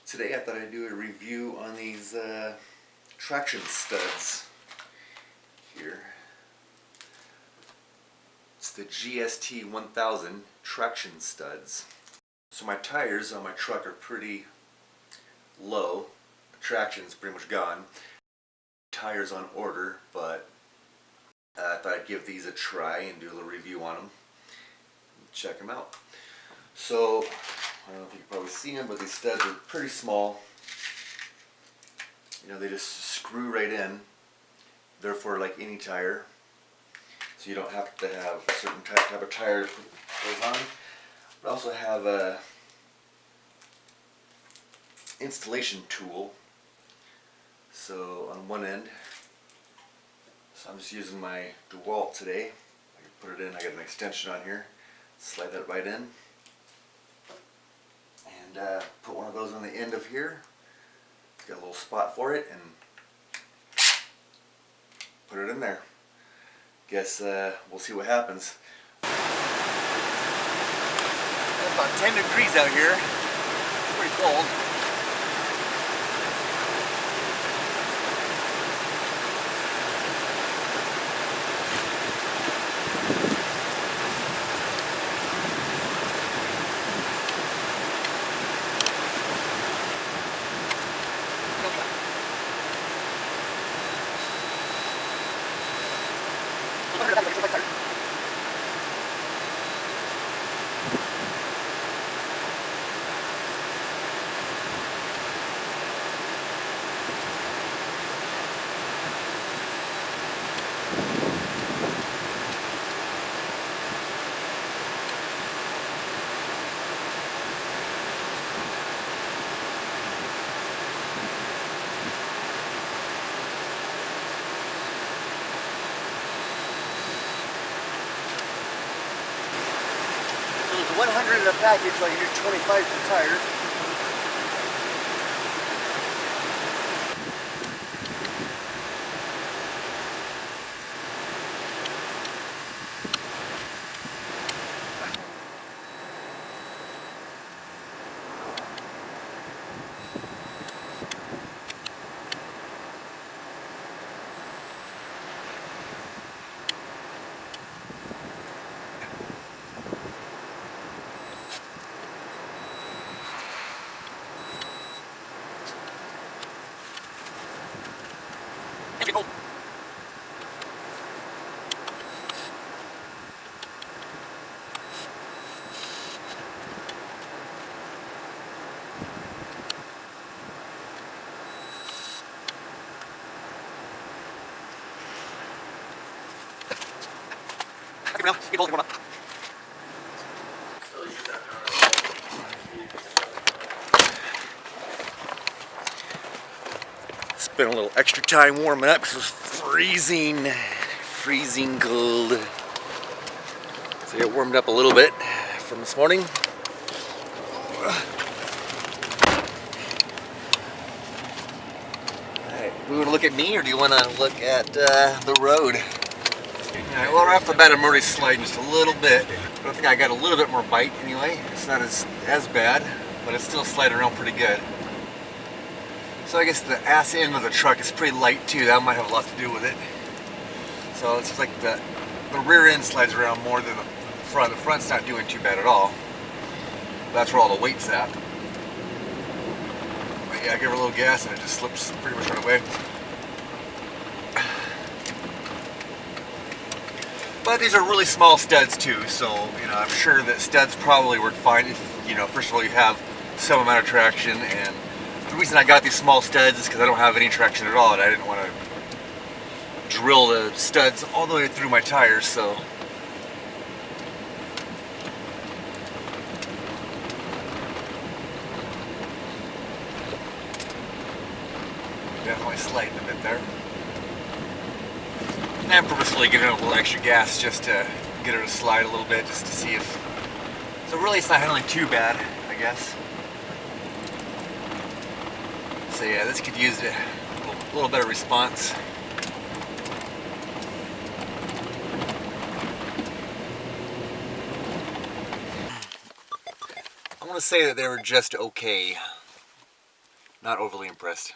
Today I thought I'd do a review on these traction studs here. It's the GST 1000 traction studs. So my tires on my truck are pretty low. The traction's pretty much gone. Tires on order, but I thought I'd give these a try and do a little review on them. Check them out. So, I don't know if you can probably see them, but these studs are pretty small. You know, they just screw right in. They're for like any tire. So you don't have to have a certain type of tire to put those on. But I also have a installation tool. So on one end, so I'm just using my DeWalt today. I can put it in, I got an extension on here. Slide that right in. And put one of those on the end of here. It's got a little spot for it, and put it in there. Guess we'll see what happens. It's about 10 degrees out here. It's pretty cold. So there's 100 in a package, so you use 25 per tire. Spent a little extra time warming up because it was freezing cold. So it warmed up a little bit from this morning. Alright, do you want to look at me or do you want to look at the road? Alright, well, right off the bat I'm already sliding just a little bit. But I think I got a little bit more bite anyway. It's not as bad, but it's still sliding around pretty good. So I guess the ass end of the truck is pretty light too. That might have a lot to do with it. So it's just like the rear end slides around more than the front. The front's not doing too bad at all. That's where all the weight's at. But yeah, I give her a little gas and it just slips pretty much right away. But these are really small studs too, so you know I'm sure that studs probably work fine if, you know, first of all you have some amount of traction. And the reason I got these small studs is because I don't have any traction at all, and I didn't want to drill the studs all the way through my tires, so. Definitely sliding a bit there. And I'm purposefully giving it a little extra gas just to get her to slide a little bit, just to see if. So really it's not handling too bad, I guess. So yeah, this could use a little better response. I want to say that they were just okay. Not overly impressed.